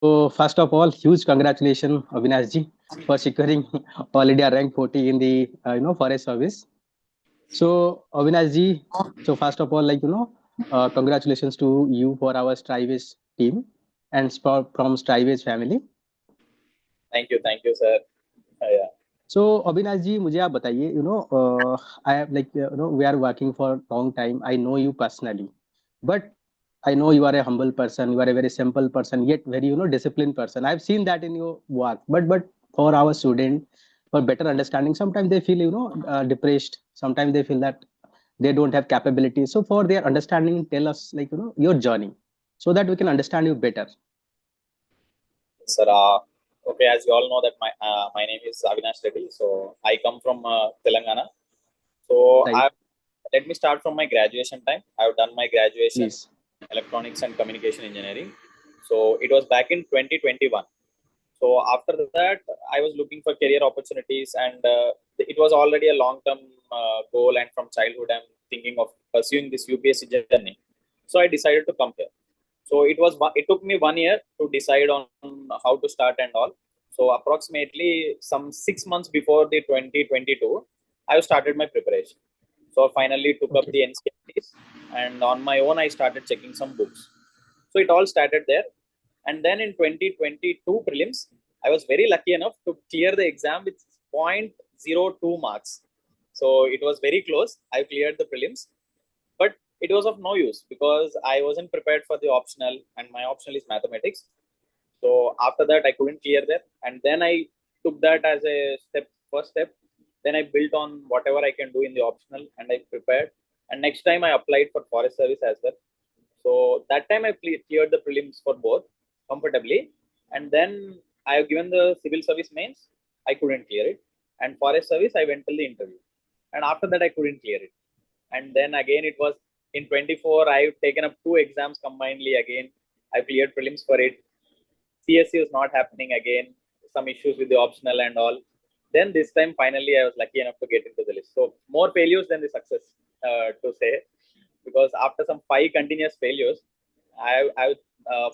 So first of all, huge congratulations, Avinash ji, for securing all India rank 40 in the forest service. So Avinash ji, so first of all, congratulations to you for our Strive's team and from Strive's family. Thank you, sir. Yeah. So Avinash ji, मुझे आप बताइए, I have we are working for a long time. I know you personally, but I know you are a humble person. You are a very simple person, yet very disciplined person. I've seen that in your work. But for our student, for better understanding, sometimes they feel depressed. Sometimes they feel that they don't have capability. So for their understanding, tell us your journey, so that we can understand you better. Sir, okay, as you all know that my name is Avinash Reddy. So I come from Telangana. So Right? let me start from my graduation time. I've done my graduation Please. electronics and communication engineering. So it was back in 2021. So after that, I was looking for career opportunities, and it was already a long-term goal. And from childhood, I'm thinking of pursuing this UPSC journey. So I decided to come here. So it took me 1 year to decide on how to start and all. So approximately some 6 months before the 2022, I started my preparation. So finally took up Okay. the NCERTs, and on my own I started checking some books. So it all started there. And then in 2022 prelims, I was very lucky enough to clear the exam with 0.02 marks. So it was very close. I cleared the prelims, but it was of no use because I wasn't prepared for the optional, and my optional is mathematics. So after that, I couldn't clear that, and then I took that as a first step. Then I built on whatever I can do in the optional, and I prepared. And next time I applied for forest service as well. So that time I cleared the prelims for both comfortably, and then I have given the civil service mains. I couldn't clear it, and forest service I went till the interview, and after that I couldn't clear it. And then again it was in 24. I've taken up two exams combinedly again. I cleared prelims for it. CSE was not happening again. Some issues with the optional and all. Then this time finally I was lucky enough to get into the list. So more failures than the success, to say, because after some 5 continuous failures, I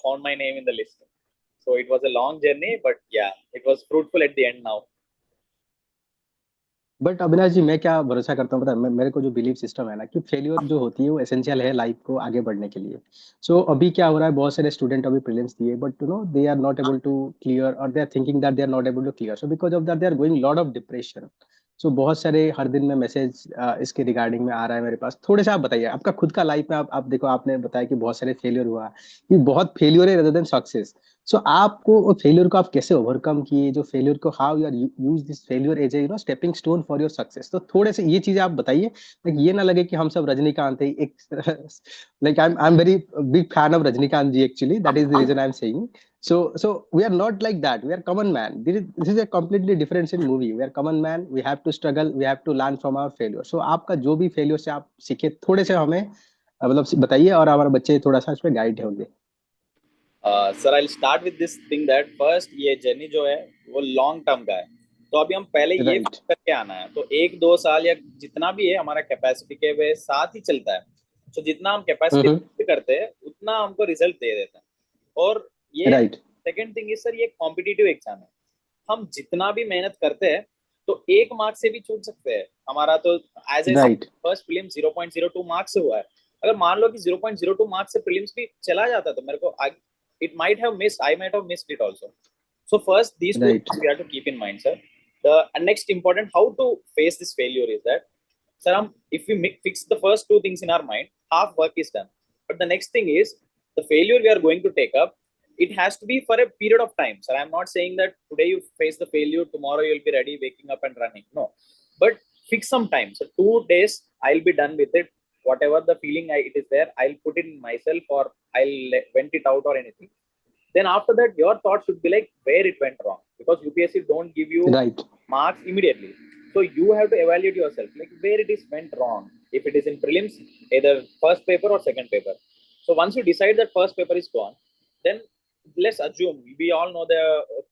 found my name in the list. So it was a long journey, but yeah, it was fruitful at the end now. But Avinash ji, मैं क्या भरोसा करता हूँ पता है, मेरे को जो बिलीव सिस्टम है ना कि फेलियर जो होती है वो एसेंशियल है लाइफ को आगे बढ़ने के लिए. सो अभी क्या हो रहा है, बहुत सारे स्टूडेंट अभी प्रीलिम्स दिए but they are not able to clear, और they are thinking that they are not able to clear. So because of that they are going lot of depression. So बहुत सारे हर दिन में मैसेज इसके regarding में आ रहा है मेरे पास. थोड़े से आप बताइए आपका खुद का लाइफ में. आप देखो, आपने बताया कि बहुत सारे फेलियर हुआ, कि बहुत फेलियर है रेदर देन सक्सेस. सो आपको फेलियर को आप कैसे ओवरकम किए, जो फेलियर को how you are use this failure as a stepping stone for your success. तो थोड़े से ये चीजें आप बताइए, लाइक ये ना लगे कि हम सब रजनीकांत है एक. Like I am very big fan of Rajinikanth ji actually, that is the reason I am saying. So we are not like that. We are common man. This is a completely difference in movie. We are common man. We have to struggle. We have to learn from our failure. So आपका जो भी failure से आप सीखे, थोड़े से हमें मतलब बताइए, और हमारे बच्चे थोड़ा सा इसमें गाइड होंगे. Sir, I start with this thing that first ये जर्नी जो है वो लॉन्ग टर्म का है. तो अभी हम पहले ये राइट. करके आना है. तो 1-2 साल या जितना भी है हमारा कैपेसिटी के वे साथ ही चलता है. तो जितना हम कैपेसिटी करते हैं उतना हमको रिजल्ट दे देता है. और ये right. Second thing is sir, ये कॉम्पिटिटिव एग्जाम है. हम जितना भी मेहनत करते हैं तो 1 मार्क से भी छूट सकते हैं हमारा. तो as a right. First prelims 0.02 marks से हुआ है. अगर मान लो कि 0.02 मार्क्स से प्रीलिम्स भी चला जाता तो मेरे को I might have missed it also. So first, these two right. things we have to keep in mind, sir. And next important, how to face this failure is that, sir, if we fix the first two things in our mind, half work is done. But the next thing is, the failure we are going to take up, it has to be for a period of time. Sir, I'm not saying that today you face the failure, tomorrow you'll be ready, waking up and running. No. But fix some time. So 2 days, I'll be done with it. Whatever the feeling it is there, I'll put it in myself, or I'll vent it out or anything. Then after that, your thought should be like where it went wrong, because UPSC don't give you right. marks immediately. So you have to evaluate yourself, like where it is went wrong. If it is in prelims, either first paper or second paper. So once you decide that first paper is gone, then let's assume we all know the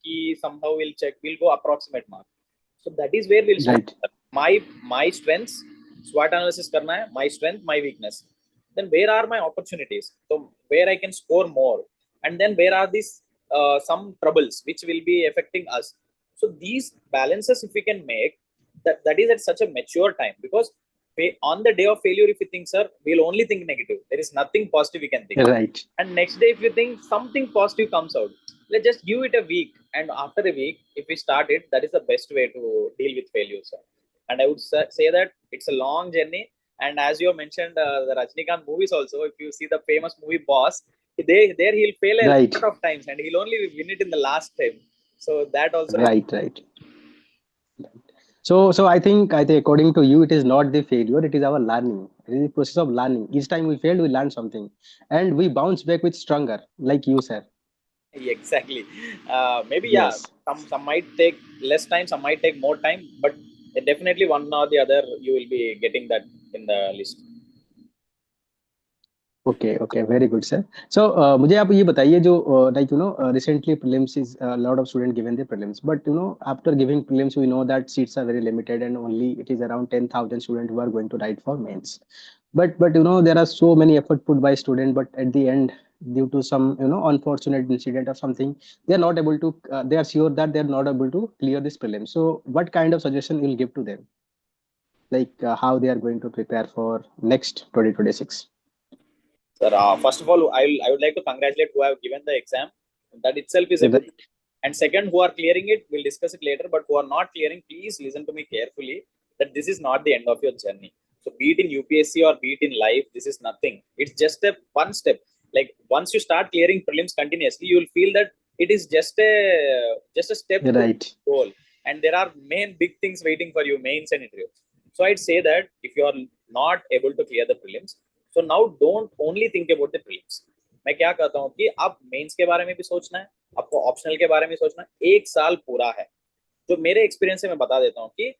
key somehow we'll go approximate mark. So that is where we'll start. Right. My strengths, SWOT analysis karna hai, my strength, my weakness. Then where are my opportunities? So where I can score more, and then where are these some troubles which will be affecting us. So these balances, if we can make, that is at such a mature time, because on the day of failure, if we think, sir, we'll only think negative. There is nothing positive we can think. Right. And next day, if you think something positive comes out, let's just give it a week. And after a week, if we start it, that is the best way to deal with failure, sir. And I would say that it's a long journey. And as you mentioned, the Rajnikant movies also, if you see the famous movie Boss, there he'll fail a Right. lot of times and he'll only win it in the last time. So that also. Right. So I think according to you, it is not the failure, it is our learning. It is the process of learning. Each time we fail, we learn something, and we bounce back with stronger, like you said. Exactly. Maybe yeah. Yes. Some might take less time, some might take more time, but definitely one or the other you will be getting that in the list. Okay, very good sir. So मुझे आप ये बताइए जो like recently prelims is a lot of student given the prelims, but after giving prelims we know that seats are very limited and only it is around 10,000 students who are going to write for mains. But there are so many effort put by student, but at the end due to some unfortunate incident or something, they are not able to. They are sure that they are not able to clear this prelim. So what kind of suggestion you will give to them, like how they are going to prepare for next 2026? Sir, first of all, I would like to congratulate who have given the exam. That itself is a good. Right. And second, who are clearing it, we'll discuss it later. But who are not clearing, please listen to me carefully. That this is not the end of your journey. So be it in UPSC or be it in life, this is nothing. It's just a one step. Like once you start clearing prelims continuously, you will feel that it is just a step to Right. goal. And there are main big things waiting for you, mains and interviews. So I'd say that if you are not able to clear the prelims, so now don't only think about the prelims. मैं क्या कहता हूँ कि आप mains के बारे में भी सोचना है, आपको ऑप्शनल के बारे में सोचना है। एक साल पूरा है। जो मेरे एक्सपीरियंस से मैं बता देता हूँ कि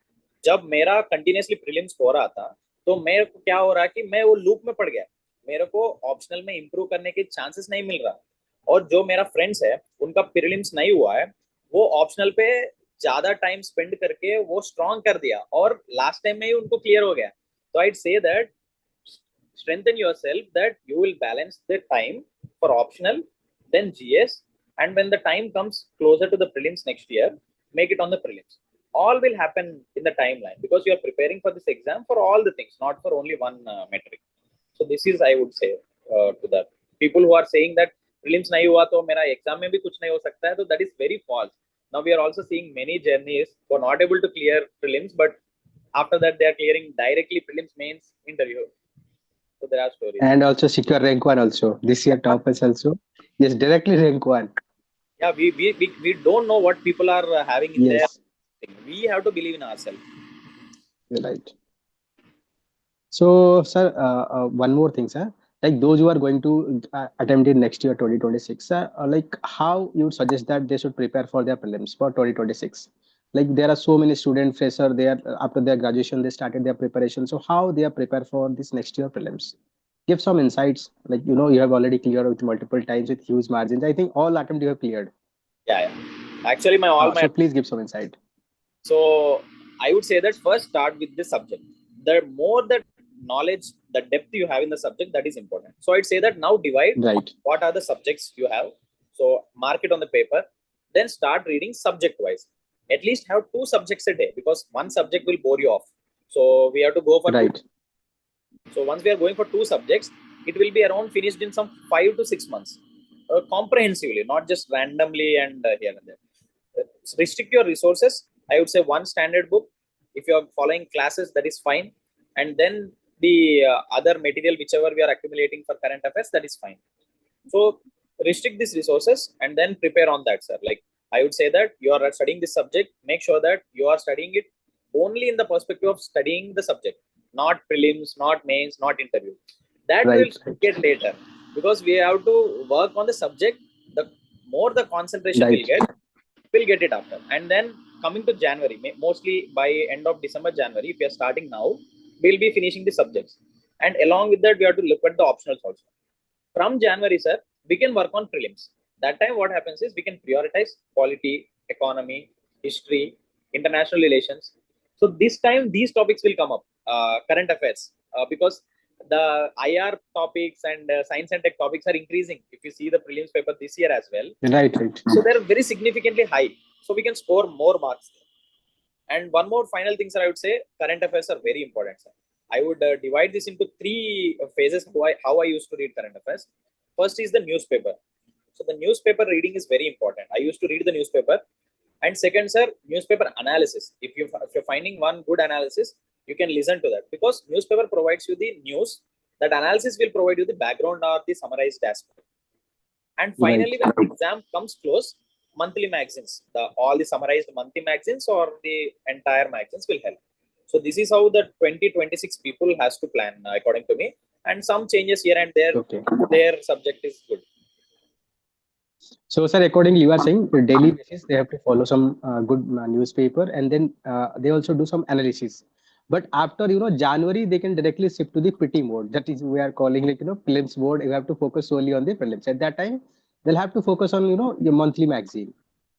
जब मेरा कंटिन्यूसली प्रीलिम्स हो रहा था, तो मेरे को क्या हो रहा है कि मैं वो लूप में पड़ गया। मेरे को ऑप्शनल में इंप्रूव करने के चांसेस नहीं मिल रहा। और जो मेरा फ्रेंड्स है, उनका प्रीलिम्स नहीं हुआ है, वो ऑप्शनल पे ज्यादा टाइम स्पेंड करके वो स्ट्रॉन्ग कर दिया और लास्ट टाइम में ही उनको क्लियर हो गया। तो आई say that strengthen yourself, that you will balance the time for optional, then GS, and when the time comes closer to the prelims next year, make it on the prelims. All will happen in the timeline because you are preparing for this exam for all the things, not for only one metric. So this is, I would say, to the people who are saying that prelims nahi hua to mera exam mein bhi kuch nahi ho sakta hai, so that is very false. Now we are also seeing many journeys who are not able to clear prelims, but after that they are clearing directly prelims, mains, interview. So there are stories. And also secure rank one also. This year top is also. Yes, directly rank one. Yeah, we don't know what people are having in their Yes, thing. We have to believe in ourselves. you're right. So, sir, one more thing, sir. Like those who are going to attempt it next year, 2026, sir, like how you would suggest that they should prepare for their prelims for 2026? Like there are so many student fresher, they are after their graduation, they started their preparation. So how they are prepared for this next year prelims? Give some insights. Like, you have already cleared with multiple times with huge margins. I think all attempt you have cleared. Yeah. Actually, So please give some insight. So I would say that first start with the subject. The more the knowledge, the depth you have in the subject, that is important. So I'd say that now divide Right. what are the subjects you have. So mark it on the paper, then start reading subject wise. At least have 2 subjects a day, because one subject will bore you off. So we have to go for Right. 2. So once we are going for 2 subjects, it will be around finished in some 5 to 6 months, comprehensively, not just randomly and here and there. Restrict your resources. I would say 1 standard book. If you are following classes, that is fine. And then the other material, whichever we are accumulating for current affairs, that is fine. So restrict these resources and then prepare on that, sir. Like I would say that you are studying this subject, make sure that you are studying it only in the perspective of studying the subject, not prelims, not mains, not interview. That will get later, because we have to work on the subject. The more the concentration we'll get it after. And then coming to January, mostly by end of December, January, if we are starting now, we'll be finishing the subjects. And along with that, we have to look at the optionals also. From January, sir, we can work on prelims. That time, what happens is we can prioritize polity, economy, history, international relations. So this time, these topics will come up, current affairs, because the IR topics and science and tech topics are increasing. If you see the prelims paper this year as well, Right, right. so they're very significantly high. So we can score more marks. And one more final thing, sir, I would say current affairs are very important, sir. I would divide this into three phases how I used to read current affairs. First is the newspaper. So the newspaper reading is very important. I used to read the newspaper. And second, sir, newspaper analysis. If you're finding one good analysis, you can listen to that, because newspaper provides you the news. That analysis will provide you the background or the summarized aspect. And finally, Right. when the exam comes close, monthly magazines, all the summarized monthly magazines or the entire magazines will help. So this is how the 2026 people has to plan, according to me. And some changes here and there. Okay. Their subject is good. So, sir, accordingly, you are saying the daily basis they have to follow some good newspaper, and then they also do some analysis. But after January, they can directly shift to the PT mode. That is, we are calling like prelims mode. You have to focus solely on the prelims. At that time, they'll have to focus on your monthly magazine.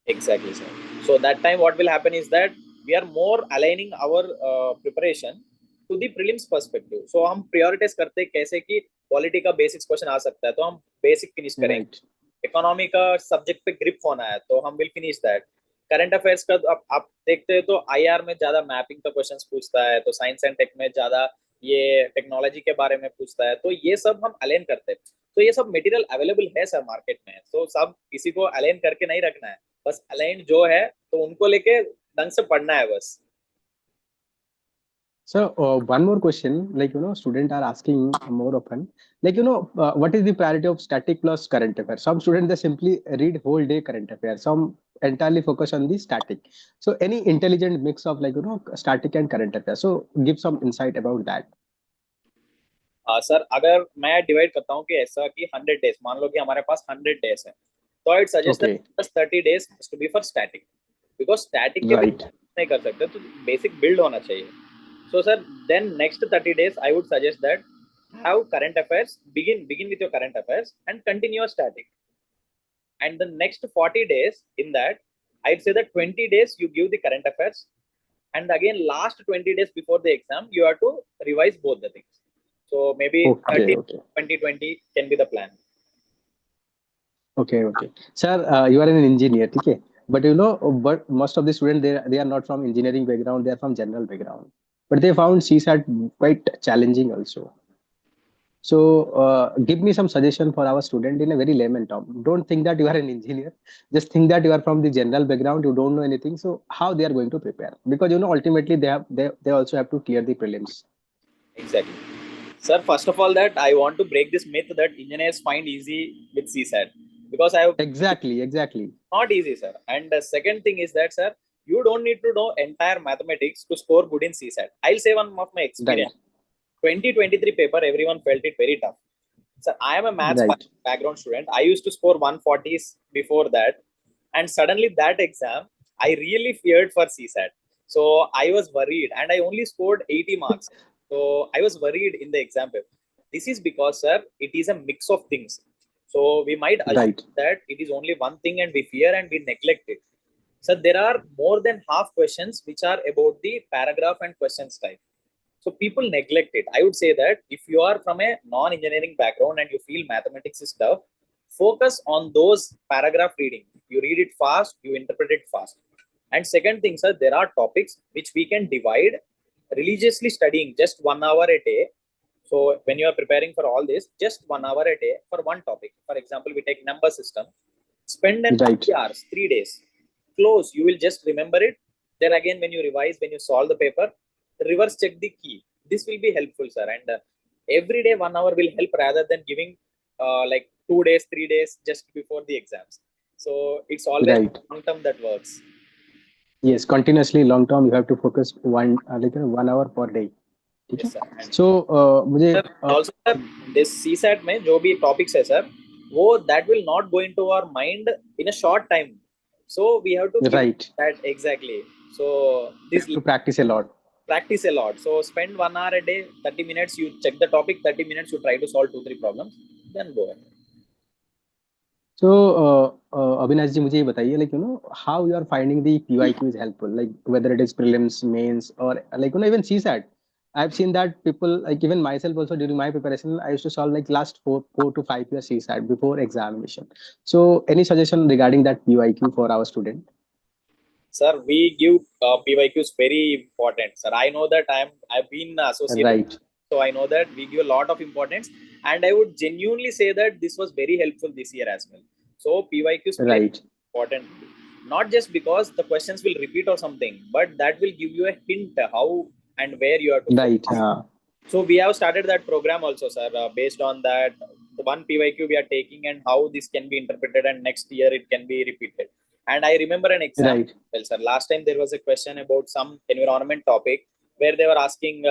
Exactly, sir. So that time, what will happen is that we are more aligning our preparation to the prelims perspective. So हम prioritize करते हैं कैसे कि polity का basics question आ सकता है, तो हम बेसिक फिनिश करेंगे. Right. इकोनॉमी का सब्जेक्ट पे ग्रिप होना है, तो हम will finish that. Current affairs का आप देखते हैं तो आईआर में ज्यादा मैपिंग का क्वेश्चंस पूछता है, तो साइंस एंड टेक में ज्यादा ये टेक्नोलॉजी के बारे में पूछता है. तो ये सब हम अलाइन करते हैं. तो ये सब मटेरियल अवेलेबल है सर मार्केट में. तो सब किसी को अलाइन करके नहीं रखना है, बस अलाइन जो है तो उनको लेके ढंग से पढ़ना है बस. So one more question, like students are asking more often, like what is the priority of static plus current affairs? Some students they simply read whole day current affairs. Some entirely focus on the static. So any intelligent mix of like static and current affairs. So give some insight about that. Sir अगर मैं divide करता हूँ कि ऐसा कि 100 days, मान लो कि हमारे पास 100 डेज है, तो I suggest Okay. That 30 days to be for static, because static के Right. नहीं कर सकते, तो बेसिक बिल्ड होना चाहिए. So sir, then next 30 days I would suggest that have current affairs, begin with your current affairs and continue your static. And the next 40 days in that, I'd say that 20 days you give the current affairs, and again last 20 days before the exam you have to revise both the things. So maybe Okay. 30, Okay. 20 can be the plan. Okay. Okay. Sir, you are an engineer, okay? But but most of the students they are not from engineering background. They are from general background. But they found CSAT quite challenging also. So give me some suggestion for our student in a very layman term. Don't think that you are an engineer. Just think that you are from the general background. You don't know anything. So how they are going to prepare? Because ultimately they also have to clear the prelims. Exactly. Sir, first of all, that I want to break this myth that engineers find easy with CSAT, because I have Exactly. not easy, sir. And the second thing is that, sir, you don't need to know entire mathematics to score good in CSAT. I'll say one of my experience. Right. 2023 paper, everyone felt it very tough. Sir, I am a maths Right. background student. I used to score 140s before that. And suddenly that exam, I really feared for CSAT. So I was worried and I only scored 80 marks. So I was worried in the exam paper. This is because, sir, it is a mix of things. So we might assume Right. that it is only one thing and we fear and we neglect it. So there are more than half questions which are about the paragraph and questions type. So people neglect it. I would say that if you are from a non-engineering background and you feel mathematics is tough, focus on those paragraph reading. You read it fast, you interpret it fast. And second thing, sir, there are topics which we can divide religiously studying just 1 hour a day. So when you are preparing for all this, just 1 hour a day for one topic. For example, we take number system. Spend an Right. 3 hours, 3 days. Close. You will just remember it. Then again, when you revise, when you solve the paper, reverse check the key. This will be helpful, sir. And every day 1 hour will help rather than giving like 2 days, 3 days just before the exams. So it's always Right. long term that works. Yes. Continuously long term you have to focus 1 hour per day. ठीक Yes, है. sir. And So मुझे sir, also, sir, this CSAT में जो भी topics है, sir, वो that will not go into our mind in a short time. So we have to give right. that exactly. So You this have to practice a lot. practice a lot. So spend 1 hour a day, 30 minutes, you check the topic, 30 minutes, you try to solve 2-3 problems, then go ahead. So Avinash ji मुझे ये बताइए like how you are finding the QIQ is helpful, like whether it is prelims, mains, or like even CSAT. I've seen that people, like even myself also during my preparation, I used to solve like last 4 to 5 years CSAT before examination. So any suggestion regarding that PYQ for our student? Sir, we give PYQs very important. Sir, I know that I've been associated, Right, so I know that we give a lot of importance, and I would genuinely say that this was very helpful this year as well. So PYQs play right, important, not just because the questions will repeat or something, but that will give you a hint how and where you have to right. focus. So we have started that program also, sir, based on that the one PYQ we are taking and how this can be interpreted, and next year it can be repeated. And I remember an example, Right, well, sir. Last time there was a question about some environment topic where they were asking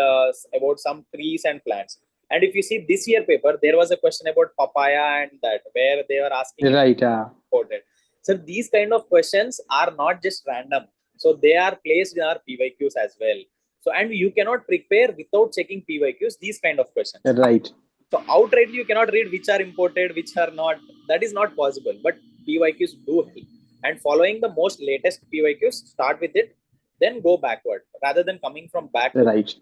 about some trees and plants. And if you see this year paper, there was a question about papaya and that where they were asking right. about it. So these kind of questions are not just random. So they are placed in our PYQs as well. So and you cannot prepare without checking PYQs. These kind of questions. Right, So outrightly you cannot read which are imported, which are not. That is not possible. But PYQs do help. And following the most latest PYQs, start with it, then go backward rather than coming from back to right.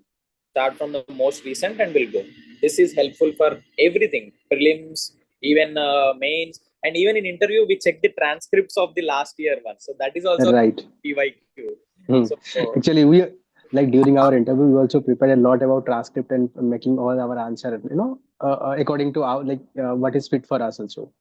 start from the most recent and will go. This is helpful for everything, prelims, even mains, and even in interview we check the transcripts of the last year one. So that is also Right. PYQ. Hmm. So Actually, we like during our interview, we also prepared a lot about transcript and making all our answer, according to our what is fit for us also.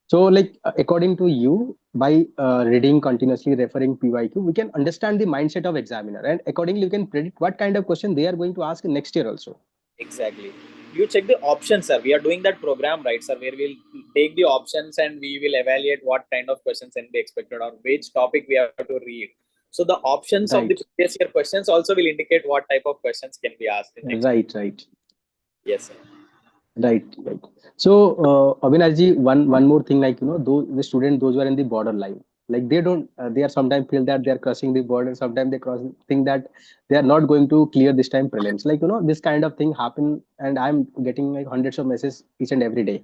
So, like according to you, by reading continuously, referring PYQ, we can understand the mindset of examiner, and accordingly, you can predict what kind of question they are going to ask in next year also. exactly. You check the options, sir. We are doing that program, right, sir, where we'll take the options and we will evaluate what kind of questions can be expected or which topic we have to read. So the options of the Right, previous year questions also will indicate what type of questions can be asked in next. right. Yes, sir. Right. So, Avinash one more thing, those the student, those who are in the borderline, like they don't, they are sometimes feel that they are crossing the border. Sometimes they think that they are not going to clear this time prelims. This kind of thing happen, and I'm getting like hundreds of messages each and every day.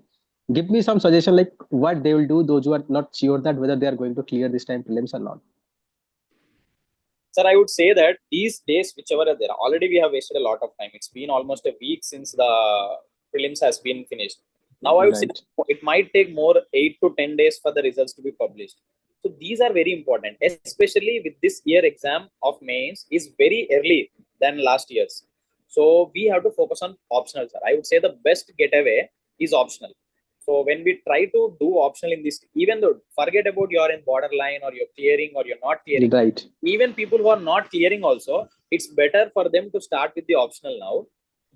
Give me some suggestion, like what they will do. Those who are not sure that whether they are going to clear this time prelims or not. Sir, I would say that these days, whichever are there, already we have wasted a lot of time. It's been almost a week since the prelims has been finished. Now I would say Right, it might take more 8 to 10 days for the results to be published. So these are very important, especially with this year exam of mains is very early than last year's. So we have to focus on optional, sir. I would say the best getaway is optional. So when we try to do optional in this, even though forget about you're in borderline or you're clearing or you're not clearing, right, even people who are not clearing also, it's better for them to start with the optional now,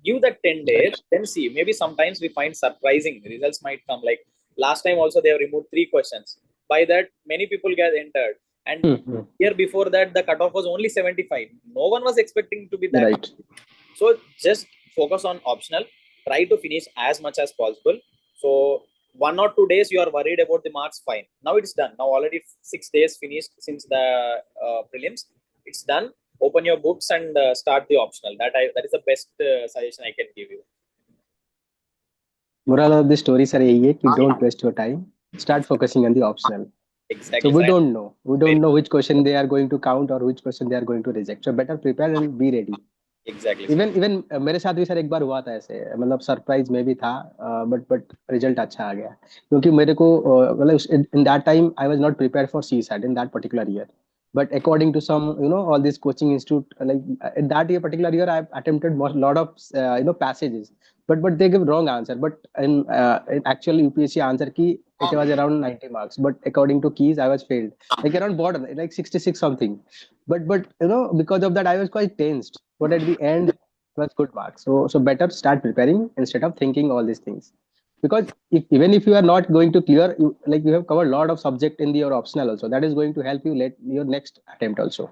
give that 10 days, right. then see, maybe sometimes we find surprising results might come. Like last time also they have removed 3 questions, by that many people get entered, and Hmm. year before that the cutoff was only 75. No one was expecting to be that. Right, So just focus on optional, try to finish as much as possible. So 1 or 2 days you are worried about the marks, fine, now it's done. Now already 6 days finished since the prelims, it's done. Open your books and start the optional. That is the best suggestion I can give you. moral of the story sir यही है कि don't waste your time. Start focusing on the optional. So Exactly, we sir. don't know. We Very, don't know which question they are going to count or which question they are going to reject. So better prepare and be ready. exactly, sir. Even मेरे साथ भी sir एक बार हुआ था ऐसे, मतलब surprise में भी था, बट रिजल्ट अच्छा आ गया क्योंकि मेरे को मतलब in that time I was not prepare for CSAT in that particular year. But according to some, all these coaching institute, like in that year, particular year, I attempted lot of, passages, but they give wrong answer. But in actual UPSC answer key, it was around 90 marks. But according to keys, I was failed, like around border, like 66 something. But because of that, I was quite tensed. But at the end, it was good marks. So better start preparing instead of thinking all these things, because even if you are not going to clear, you have covered a lot of subject in your optional also, that is going to help you let your next attempt also.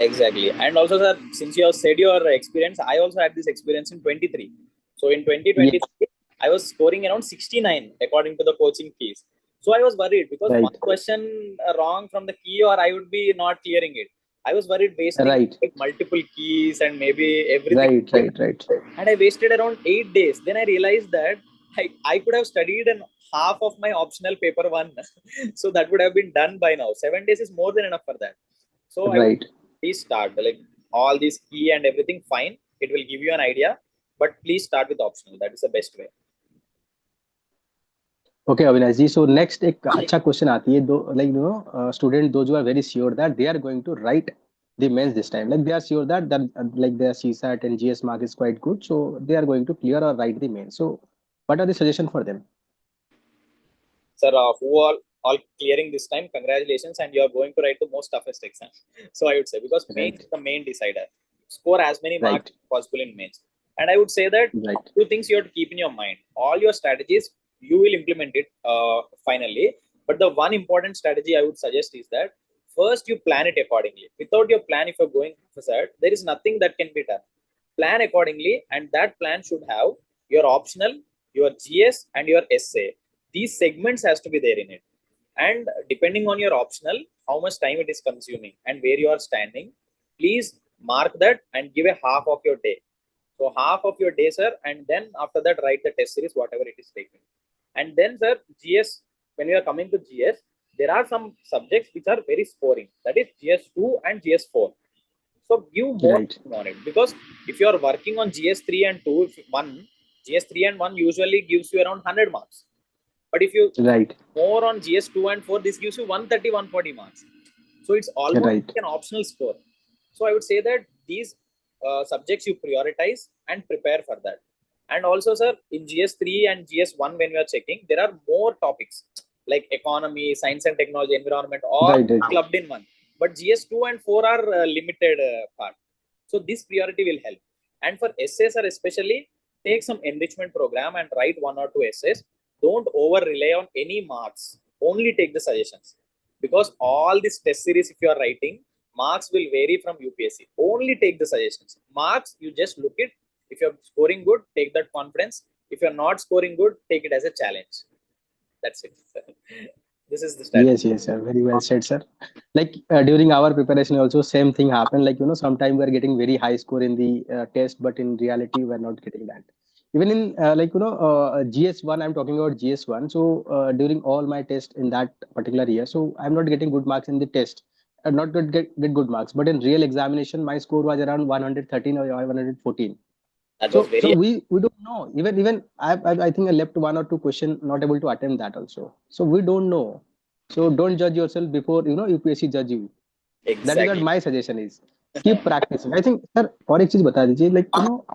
Exactly. And also, sir, since you have said your experience, I also had this experience in 23. So in Yeah, 2023, I was scoring around 69 according to the coaching keys. So I was worried because one right, question wrong from the key, or I would be not clearing it. I was worried wasting right, like multiple keys and maybe everything. right. And I wasted around 8 days. Then I realized that I could have studied in half of my optional paper one. So that would have been done by now. 7 days is more than enough for that. So I would Right, please start like all these key and everything fine. It will give you an idea, but please start with optional. That is the best way. Okay, Avinash ji. So next एक अच्छा question आती है, दो like you know student those who are very sure that they are going to write the mains this time, like they are sure that like their CSAT and GS mark is quite good, so they are going to clear or write the mains. So what are the suggestion for them? Sir, who all clearing this time, congratulations, and you are going to write the most toughest exam. So I would say, because mains Right, is the main decider. Score as many marks right, as possible in mains. And I would say that right, two things you have to keep in your mind. All your strategies, you will implement it finally. But the one important strategy I would suggest is that first you plan it accordingly. Without your plan, if you're going for that, there is nothing that can be done. Plan accordingly, and that plan should have your optional, your GS, and your essay. These segments has to be there in it. And depending on your optional, how much time it is consuming and where you are standing, please mark that and give a half of your day. So half of your day, sir, and then after that write the test series, whatever it is taken. And then, sir, GS, when you are coming to GS, there are some subjects which are very scoring, that is GS2 and GS4. So give more right, on it, because if you are working on GS3 and 2, if one GS3 and 1 usually gives you around 100 marks. But if you right, more on GS2 and 4, this gives you 130, 140 marks. So it's almost right, like an optional score. So I would say that these subjects you prioritize and prepare for that. And also, sir, in GS3 and GS1, when we are checking, there are more topics like economy, science and technology, environment, all right, right. clubbed in one. But GS2 and 4 are limited part. So this priority will help. And for essays, sir, especially, take some enrichment program and write 1 or 2 essays. Don't over rely on any marks. Only take the suggestions. Because all this test series, if you are writing, marks will vary from UPSC. Only take the suggestions. Marks, you just look it. If you're scoring good, take that confidence. If you're not scoring good, take it as a challenge. That's it. This is the strategy. Yes, yes, sir. Very well said, sir. Like during our preparation, also same thing happened. Like you know, sometimes we are getting very high score in the test, but in reality, we are not getting that. Even in like you know GS1, I'm talking about GS1. So during all my tests in that particular year, so I'm not getting good marks in the test. Not get good marks, but in real examination, my score was around 113 or 114. That was So very we don't know. Even I think I left 1 or 2 question not able to attempt that also. So we don't know. So don't judge yourself before you know UPSC judge you. That is what exactly. my suggestion is. Keep practicing. I think sir और एक चीज बता दीजिए like you know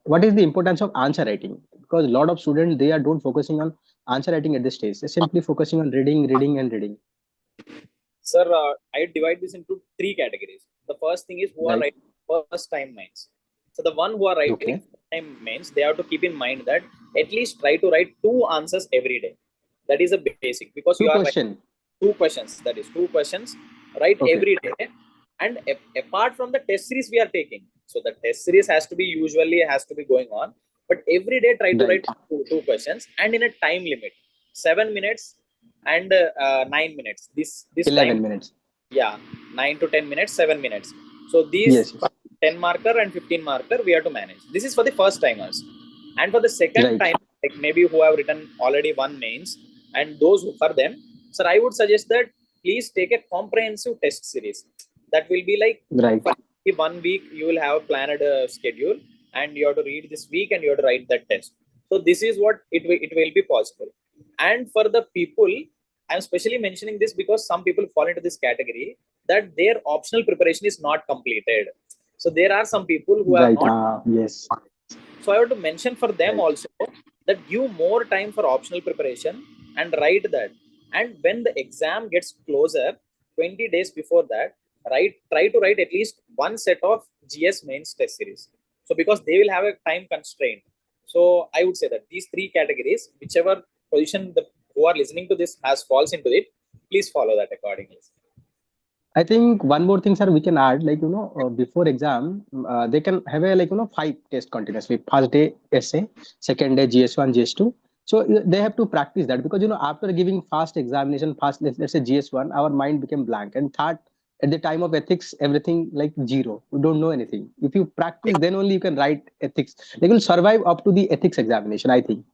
what is the importance of answer writing, because a lot of students they are don't focusing on answer writing at this stage. They're simply focusing on reading and reading. Sir, I divide this into 3 categories. The first thing is who are Right. writing first time mains. So the one who are writing Okay. first time mains, they have to keep in mind that at least try to write 2 answers every day. That is a basic, because you Two are writing question. 2 questions. That is 2 questions. Write Okay. every day. And apart from the test series we are taking, so the test series has to be usually has to be going on. But every day try to write Right. two questions and in a time limit, 7 minutes and 9 minutes. This time, 11 minutes. yeah, 9 to 10 minutes, 7 minutes. So these Yes. Yes. 10 marker and 15 marker we have to manage. This is for the first timers. And for the second Right. time, like maybe who have written already one mains, and those who for them, sir, I would suggest that please take a comprehensive test series. That will be like Right. for 1 week you will have a planned schedule, and you have to read this week and you have to write that test. So this is what it will be possible. And for the people, I'm specially mentioning this because some people fall into this category that their optional preparation is not completed. So there are some people who have Right. not. Yes. So I want to mention for them Right. also that give more time for optional preparation and write that. And when the exam gets closer, 20 days before that, try to write at least one set of GS mains test series. So because they will have a time constraint. So I would say that these 3 categories, whichever position the who are listening to this has falls into it, please follow that accordingly. I think one more thing, sir, we can add, like, you know, before exam, they can have a, like, you know, 5 tests continuously. First day essay, second day GS1, GS2. So they have to practice that, because, you know, after giving fast examination, fast, let's say GS1, our mind became blank. And third, at the time of ethics, everything like zero. You don't know anything. If you practice, then only you can write ethics. They will survive up to the ethics examination, I think.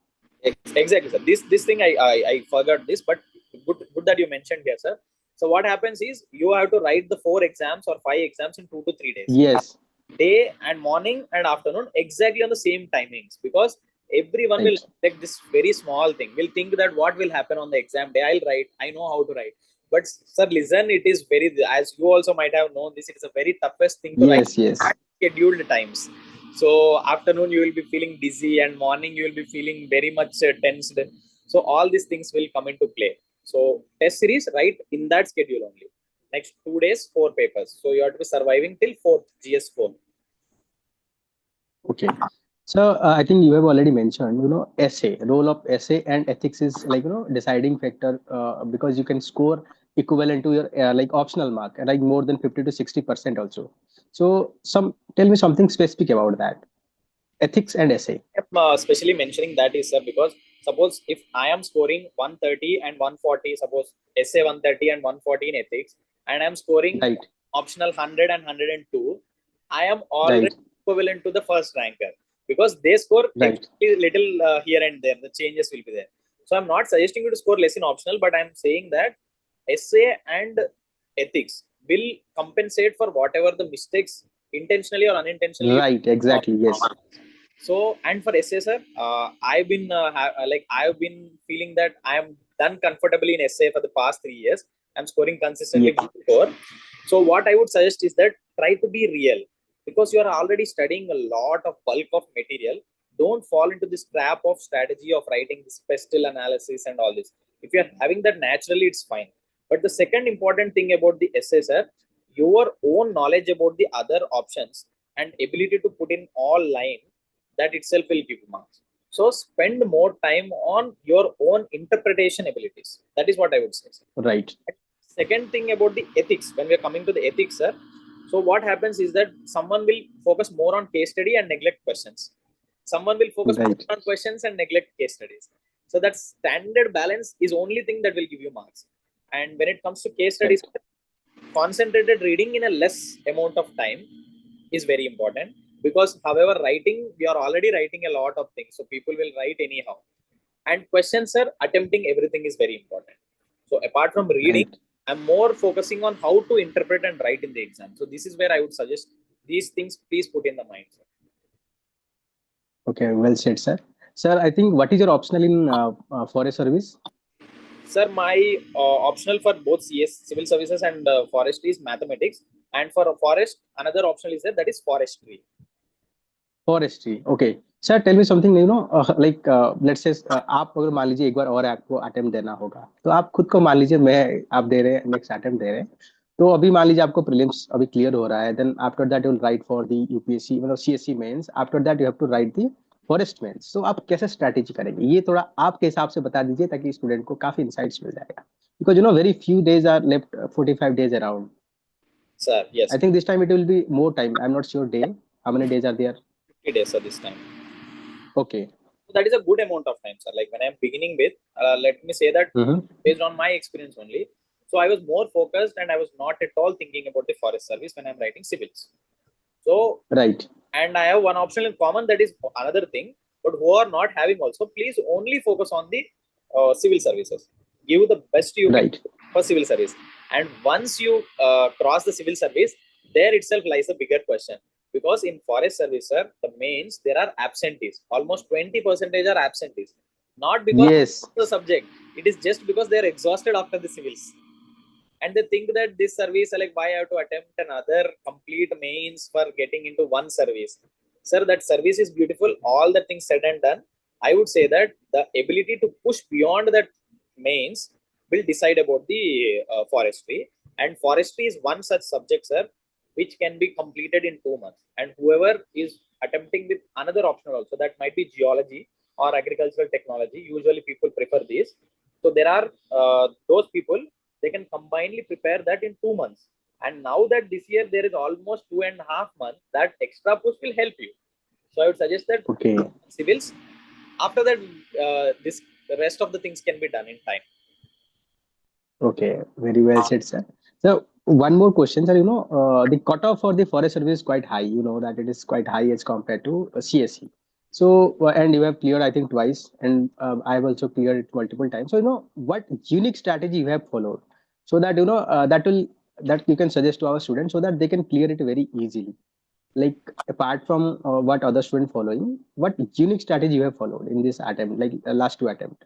Exactly, sir. This thing I forgot this, but good that you mentioned here, sir. So what happens is you have to write the 4 exams or 5 exams in 2 to 3 days. Yes. day and morning and afternoon exactly on the same timings, because everyone will Right. expect this very small thing, will think that what will happen on the exam day, I'll write, I know how to write. But sir, listen, it is very, as you also might have known this, it is a very toughest thing to write Yes, yes. at scheduled times. So afternoon you will be feeling dizzy and morning you will be feeling very much tensed. So all these things will come into play. So test series, write in that schedule only. Next 2 days, 4 papers. So you have to be surviving till 4th GS4. Okay. So I think you have already mentioned, essay, role of essay and ethics is like, deciding factor because you can score equivalent to your like optional mark, like more than 50 to 60% also. So tell me something specific about that. Ethics and essay. I'm especially mentioning that is, sir, because suppose if I am scoring 130 and 140, suppose essay 130 and 140 in ethics, and I'm scoring Right. optional 100 and 102, I am already Right. equivalent to the first ranker, because they score Right. extremely little here and there. The changes will be there. So I'm not suggesting you to score less in optional, but I'm saying that essay and ethics will compensate for whatever the mistakes intentionally or unintentionally you Right. Exactly. Yes. so, and for essay, sir, I've been feeling that I am done comfortably in essay for the past 3 years. I'm scoring consistently Yes. good score. So, what I would suggest is that try to be real, because you are already studying a lot of bulk of material. Don't fall into this trap of strategy of writing this pestle analysis and all this. If you are having that naturally, it's fine. But the second important thing about the essay, sir, your own knowledge about the other options and ability to put in all line, that itself will give you marks. So spend more time on your own interpretation abilities. That is what I would say, sir. Right. Second thing about the ethics, when we are coming to the ethics, sir. So what happens is that someone will focus more on case study and neglect questions. Someone will focus more Right. on questions and neglect case studies. So that standard balance is only thing that will give you marks. And when it comes to case studies, Right. concentrated reading in a less amount of time is very important, because however writing, we are already writing a lot of things, so people will write anyhow. And questions are attempting everything is very important. So apart from reading, Right. I'm more focusing on how to interpret and write in the exam. So this is where I would suggest these things please put in the mind, sir. Okay. Well said, sir. Sir, I think what is your optional in forest service? Sir, my optional for both CS civil services and forestry is mathematics, and for forest another optional is there, that is forestry. Forestry okay sir tell me something like let's say आप अगर मान लीजिए एक बार और आपको attempt देना होगा तो आप खुद को मान लीजिए मैं आप दे रहे हैं नेक्स्ट अटेम्प्ट दे रहे हैं तो अभी मान लीजिए आपको प्रीलिम्स अभी क्लियर हो रहा है then after that you will write for the UPSC मतलब CSC mains after that you have to write the forest mains तो आप कैसे स्ट्रैटेजी करेंगे ये थोड़ा आपके हिसाब से बता दीजिए ताकि स्टूडेंट को काफी इंसाइट्स मिल जाएगा because very few days are left 45 days around. Sir, I yes, think this time it will be more time. I'm not sure day how many days are there. 50 days at this time. Okay. So that is a good amount of time, sir. Like when I'm beginning with, let me say that Mm-hmm. based on my experience only. So I was more focused and I was not at all thinking about the forest service when I'm writing civils. So, Right. and I have one option in common, that is another thing. But who are not having also, please only focus on the civil services. Give the best you can Right. for civil service. And once you cross the civil service, there itself lies a bigger question. Because in forest service, sir, the mains, there are absentees. Almost 20% are absentees. Not because of Yes. the subject. It is just because they are exhausted after the civils. And they think that this service, like, why I have to attempt another complete mains for getting into one service? Sir, that service is beautiful. All the things said and done. I would say that the ability to push beyond that mains will decide about the forestry. And forestry is one such subject, sir, which can be completed in 2 months. And whoever is attempting with another option also, that might be geology or agricultural technology. Usually people prefer this. So there are those people, they can combinedly prepare that in 2 months. And now that this year there is almost 2.5 months, that extra push will help you. So I would suggest that Okay. civils, after that, this the rest of the things can be done in time. Okay. Very well said, sir. So one more question, sir. The cutoff for the forest service is quite high. You know that it is quite high as compared to CSE. So and you have cleared, I think, twice, and I have also cleared it multiple times. So what unique strategy you have followed, so that that you can suggest to our students so that they can clear it very easily. Like apart from what other student following, what unique strategy you have followed in this attempt, like last two attempt?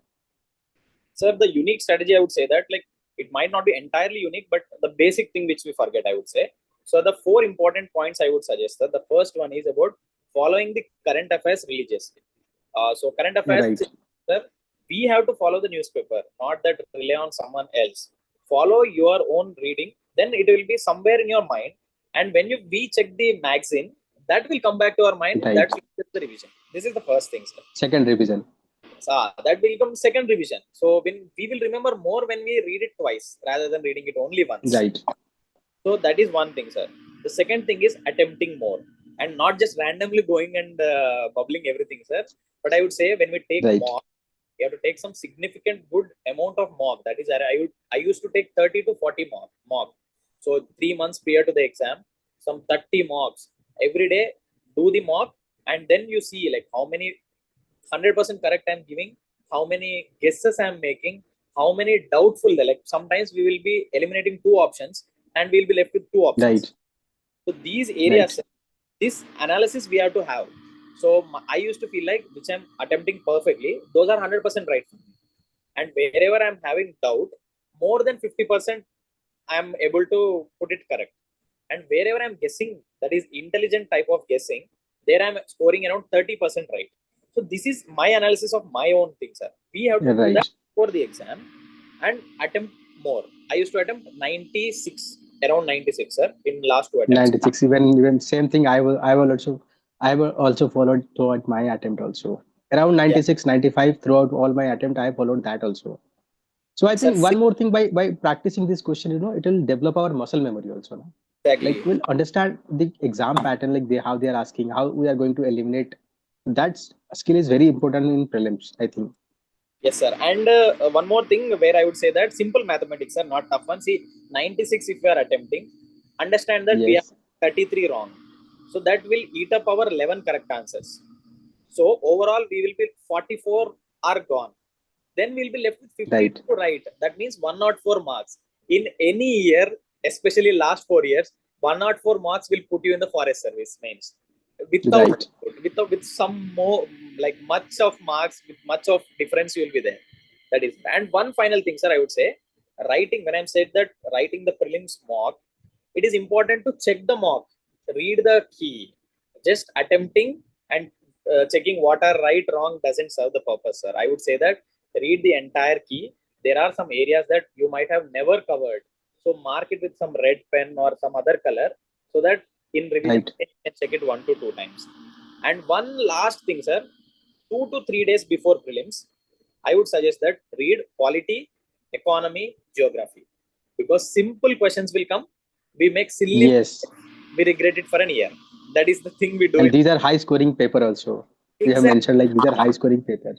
Sir, the unique strategy, I would say that like it might not be entirely unique, but the basic thing which we forget, I would say. So the four important points I would suggest that the first one is about following the current affairs religiously. So current affairs, Right, sir, we have to follow the newspaper, not that rely on someone else. Follow your own reading, then it will be somewhere in your mind. And when we check the magazine, that will come back to our mind. right. That will be the revision. This is the first thing, sir. Second revision. That will become second revision. So when we will remember more when we read it twice rather than reading it only once. Right, So that is one thing, sir. The second thing is attempting more and not just randomly going and bubbling everything, sir. But I would say when we take right, mock, we have to take some significant good amount of mock. That is, I used to take 30 to 40 mock. So 3 months prior to the exam, some 30 mocks every day. Do the mock, and then you see like how many 100% correct I'm giving, how many guesses I'm making, how many doubtful. Like sometimes we will be eliminating two options and we'll be left with two options. right, So these areas, right, this analysis we have to have. So I used to feel like which I'm attempting perfectly, those are 100% right for me. And wherever I'm having doubt, more than 50% I'm able to put it correct. And wherever I'm guessing, that is intelligent type of guessing, there I'm scoring around 30% right. So this is my analysis of my own thing, sir. We have to do that right. for the exam and attempt more. I used to attempt 96, around 96, sir, in last two attempts. 96. Even same thing. I will also followed throughout my attempt also. Around Yeah, 96, 95 throughout all my attempt, I followed that also. So I sir, think one more thing, by practicing this question, it will develop our muscle memory also. No? Like exactly. we'll understand the exam pattern, like how they are asking, how we are going to eliminate. That skill is very important in prelims, I think. Yes, sir. And one more thing where I would say that simple mathematics are not tough one. See, 96 if we are attempting, understand that we have Yes, 33 wrong. So that will eat up our 11 correct answers. So overall, we will be 44 are gone. Then we'll be left with right, 52 right. That means 104 marks. In any year, especially last 4 years, 104 marks will put you in the forest service mains. Without right. with some more like much of marks, with much of difference, you will be there. That is. And one final thing, sir, I would say, writing. When I'm said that writing the prelims mock, it is important to check the mock, read the key. Just attempting and checking what are right wrong doesn't serve the purpose, sir. I would say that read the entire key. There are some areas that you might have never covered, so mark it with some red pen or some other color, so that in revision Right. you can check it 1 to 2 times. And one last thing, sir, 2 to 3 days before prelims, I would suggest that read polity, economy, geography, because simple questions will come. We make silly Yes. mistakes, we regret it for an year. That is the thing we do And it. these are high scoring paper also. You have Exactly. mentioned like these are high scoring paper.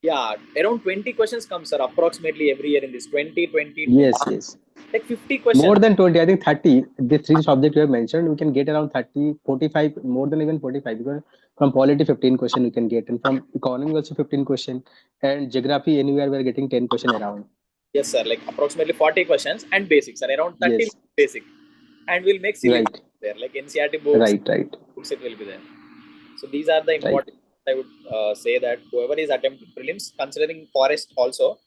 Yeah, around 20 questions come, sir, approximately every year in this 20, 20, 20. Yes, yes. Like 50 questions. More than 20, I think 30. The three subjects you have mentioned, we can get around 30, 45, more than even 45. Because from polity, 15 question we can get. And from economy also 15 question. And geography, anywhere we're getting 10 question around. Yes, sir, like approximately 40 questions and basics, sir, around 30 Yes. basic. And we'll make silly Right. mistakes there, like NCRT books, Right. Right. books it will be there. So these are the Right. important. I would say that whoever is attempting prelims, considering forest also,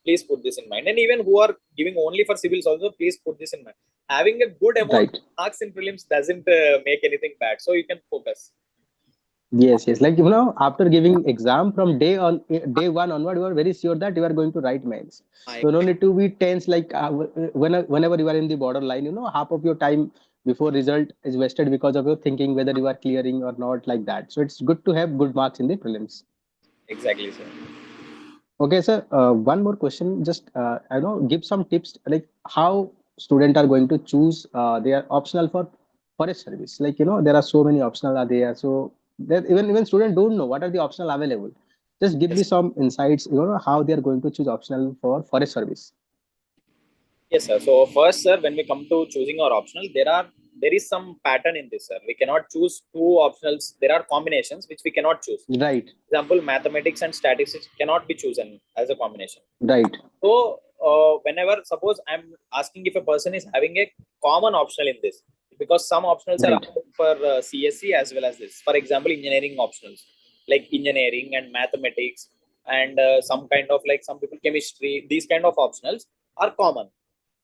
please put this in mind. And even who are giving only for civils also, please put this in mind. Having a good amount of Right. marks in prelims doesn't make anything bad, so you can focus. Yes, yes. Like after giving exam from day one onward, you are very sure that you are going to write mains. I So no need to be tense. Like whenever you are in the borderline, half of your time before result is wasted because of your thinking whether you are clearing or not, like that. So it's good to have good marks in the prelims. exactly, sir. Okay, sir. One more question. Just I know, give some tips like how student are going to choose their optional for forest service. Like there are so many optional are there. So that even students don't know what are the optional available. Just give me Yes, some insights. How they are going to choose optional for forest service. yes, sir. So first, sir, when we come to choosing our optional, there is some pattern in this, sir. We cannot choose two optionals. There are combinations which we cannot choose. Right. Example, mathematics and statistics cannot be chosen as a combination. Right. So whenever suppose I'm asking if a person is having a common optional in this, because some optionals are Right. for CSE as well as this. For example, engineering optionals like engineering and mathematics and some kind of like some people chemistry. These kind of optionals are common.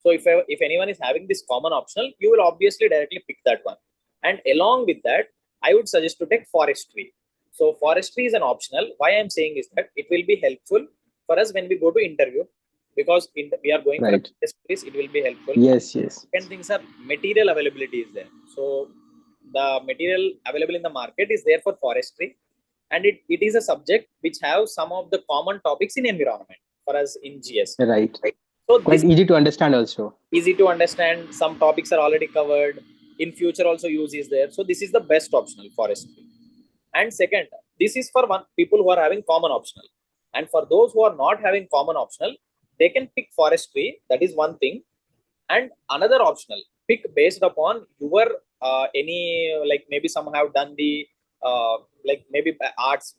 So if anyone is having this common optional, you will obviously directly pick that one. And along with that, I would suggest to take forestry. So forestry is an optional. Why I'm saying is that it will be helpful for us when we go to interview, because we are going for a Right. space, it will be helpful. Yes. Yes. Second things are material availability is there. So the material available in the market is there for forestry, and it is a subject which have some of the common topics in environment for us in GS. Right. Right? So this Quite easy to understand also. easy to understand. Some topics are already covered. In future also use is there. So this is the best optional forestry. And second, this is for one people who are having common optional. And for those who are not having common optional, they can pick forestry. That is one thing. And another optional, pick based upon your any like maybe some have done the like maybe arts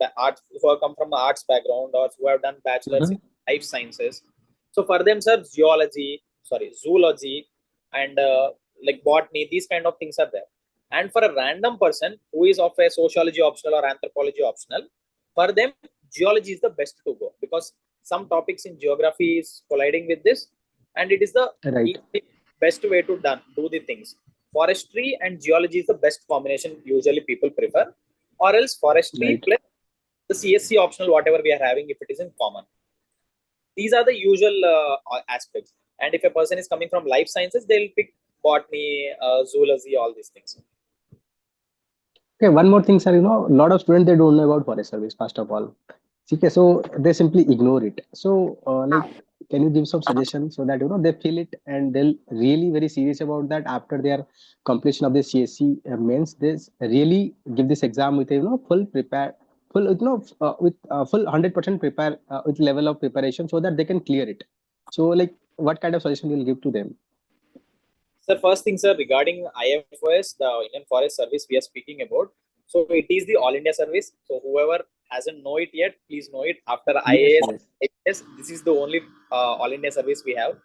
who have come from the arts background or who have done bachelors in life sciences. So for them, sir, zoology, and like botany, these kind of things are there. And for a random person who is of a sociology optional or anthropology optional, for them, geology is the best to go, because some topics in geography is colliding with this, and it is the Right. best way to do the things. Forestry and geology is the best combination usually people prefer, or else forestry Right. plus the CSC optional, whatever we are having, if it is in common. These are the usual aspects. And if a person is coming from life sciences, they'll pick botany, zoology, all these things. Okay, one more thing, sir. A lot of students they don't know about forest service, first of all. Okay, so they simply ignore it. So, can you give some suggestions so that they feel it and they'll really very serious about that after their completion of the CSC mains? They really give this exam with a full prepare, full with full 100% prepare with level of preparation so that they can clear it. So, what kind of suggestion you'll give to them? Sir, first thing, sir, regarding IFoS, the Indian Forest Service we are speaking about. So it is the All India service. So whoever hasn't know it yet, please know it. After Yes, IAS, yes, this is the only All India service we have.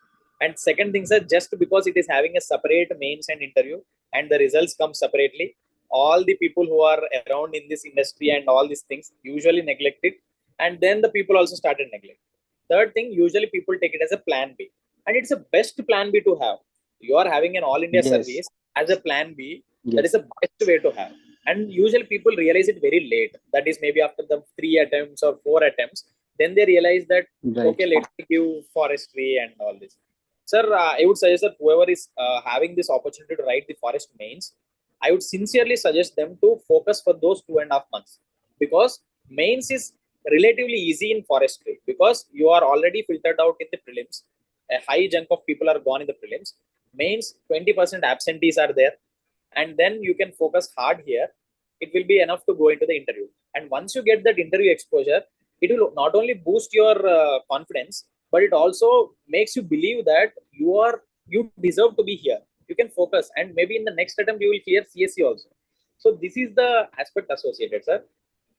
And second thing, sir, just because it is having a separate mains and interview, and the results come separately, all the people who are around in this industry and all these things usually neglect it, and then the people also started neglect. Third thing, usually people take it as a plan B, and it's a best plan B to have. You are having an all India yes, service as a plan B, that is yes. the best way to have. And usually people realize it very late. That is maybe after the 3 attempts or 4 attempts, then they realize that Right. okay, let me give forestry and all this. Sir, I would suggest that whoever is having this opportunity to write the forest mains, I would sincerely suggest them to focus for those 2.5 months, because mains is relatively easy in forestry because you are already filtered out in the prelims. A high chunk of people are gone in the prelims. Mains 20% absentees are there, and then you can focus hard here. It will be enough to go into the interview. And once you get that interview exposure, it will not only boost your confidence, but it also makes you believe that you deserve to be here. You can focus, and maybe in the next attempt you will clear CSE also. So this is the aspect associated, sir.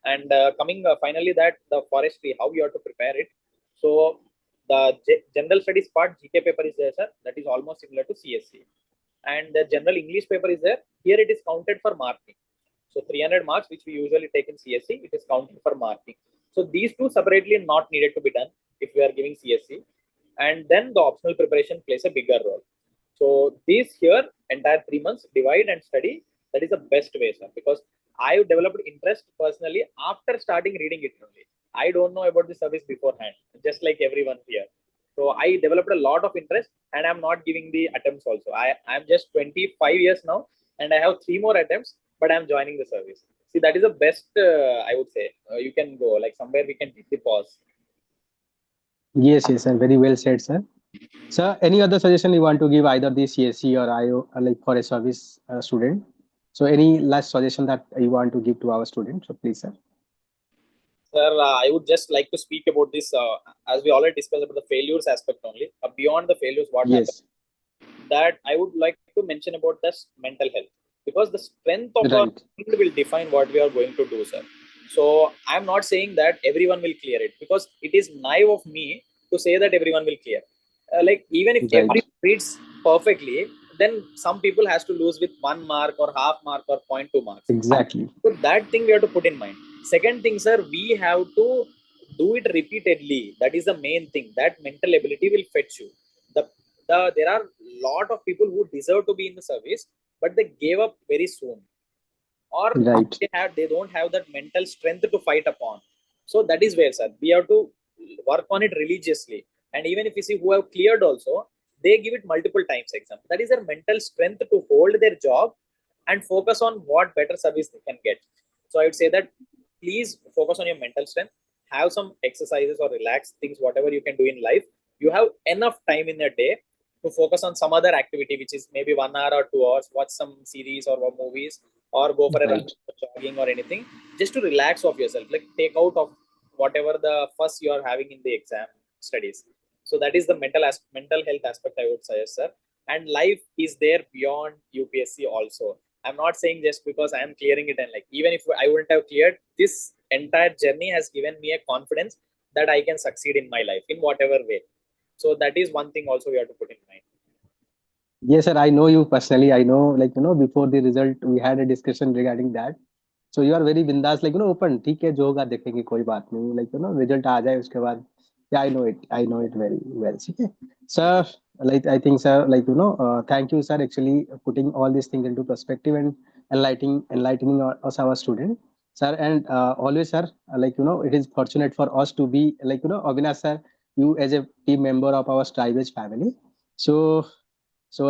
And coming finally, that the forestry, how you have to prepare it. So the general studies part GK paper is there, sir. That is almost similar to CSE. And the general English paper is there. Here it is counted for marking. So 300 marks, which we usually take in CSE, it is counted for marking. So these two separately not needed to be done if we are giving CSE. And then the optional preparation plays a bigger role. So these here, entire 3 months, divide and study. That is the best way, sir, because I developed interest personally after starting reading it only. I don't know about the service beforehand, just like everyone here. So I developed a lot of interest, and I'm not giving the attempts also. I'm just 25 years now, and I have 3 more attempts, but I'm joining the service. See, that is the best, I would say. You can go, like somewhere we can take the pause. Yes, yes, sir. Very well said, sir. Sir, any other suggestion you want to give either the CSE or IO, for a service student? So, any last suggestion that you want to give to our students? So, please, sir. Sir, I would just like to speak about this, as we already discussed about the failures aspect only. Beyond the failures, what happened? Yes, That I would like to mention about this mental health, because the strength of our right, mind will define what we are going to do, sir. So I'm not saying that everyone will clear it, because it is naive of me to say that everyone will clear. Like even if right, everyone reads perfectly, then some people has to lose with 1 mark or half mark or 0.2 marks. Exactly. So that thing we have to put in mind. Second thing, sir, we have to do it repeatedly. That is the main thing. That mental ability will fetch you. There are a lot of people who deserve to be in the service, but they gave up very soon, or Right. they don't have that mental strength to fight upon. So that is where, sir, we have to work on it religiously. And even if you see who have cleared also, they give it multiple times exam. That is their mental strength to hold their job and focus on what better service they can get. So I would say that please focus on your mental strength, have some exercises or relax things, whatever you can do in life. You have enough time in a day to focus on some other activity, which is maybe 1 hour or 2 hours, watch some series or movies, or go for a run, Right. jogging or anything, just to relax off yourself, like take out of whatever the fuss you are having in the exam studies. So that is the mental health aspect, I would suggest, sir. And life is there beyond UPSC also. I'm not saying just because I am clearing it, and like even if I wouldn't have cleared, this entire journey has given me a confidence that I can succeed in my life in whatever way. So that is one thing also we have to put in mind. Yes, sir. I know you personally. I know, like, before the result, we had a discussion regarding that. So you are very bindas, like, open. ठीक है, जो होगा देखेंगे, कोई बात नहीं. Like, result आ जाए उसके बाद. Yeah, I know it. I know it very well. ठीक है. Sir, like, I think, sir, like, thank you, sir, actually putting all these things into perspective and enlightening us, our student. Sir, and always, sir, like, it is fortunate for us to be, like, Avinash, sir, you as a team member of our Strivage family. So,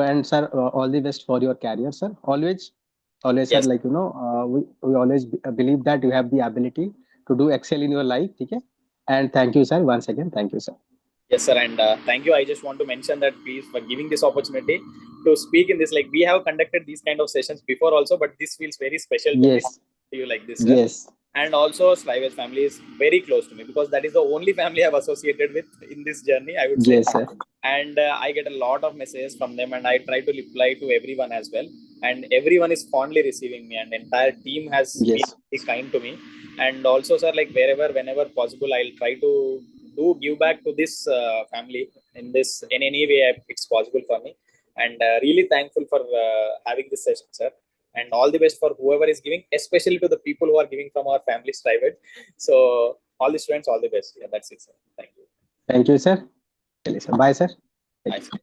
and sir, all the best for your career, sir. Always, sir, Yes, like, we always believe that you have the ability to do excel in your life. Okay? And thank you, sir. Once again, thank you, sir. yes, sir, and thank you. I just want to mention that please for giving this opportunity to speak in this. Like we have conducted these kind of sessions before also, but this feels very special to me, Yes, to you like this, sir. yes, And also, Slyvage family is very close to me because that is the only family I've associated with in this journey, I would say. yes, sir. And I get a lot of messages from them, and I try to reply to everyone as well. And everyone is fondly receiving me, and the entire team has been Yes, very kind to me. And also, sir, like whenever possible, I'll try to do give back to this family in any way it's possible for me. And really thankful for having this session, sir. And all the best for whoever is giving, especially to the people who are giving from our family private. So all the students, all the best. Yeah, that's it, sir. Thank you. thank you, sir. Bye, sir. Bye, sir.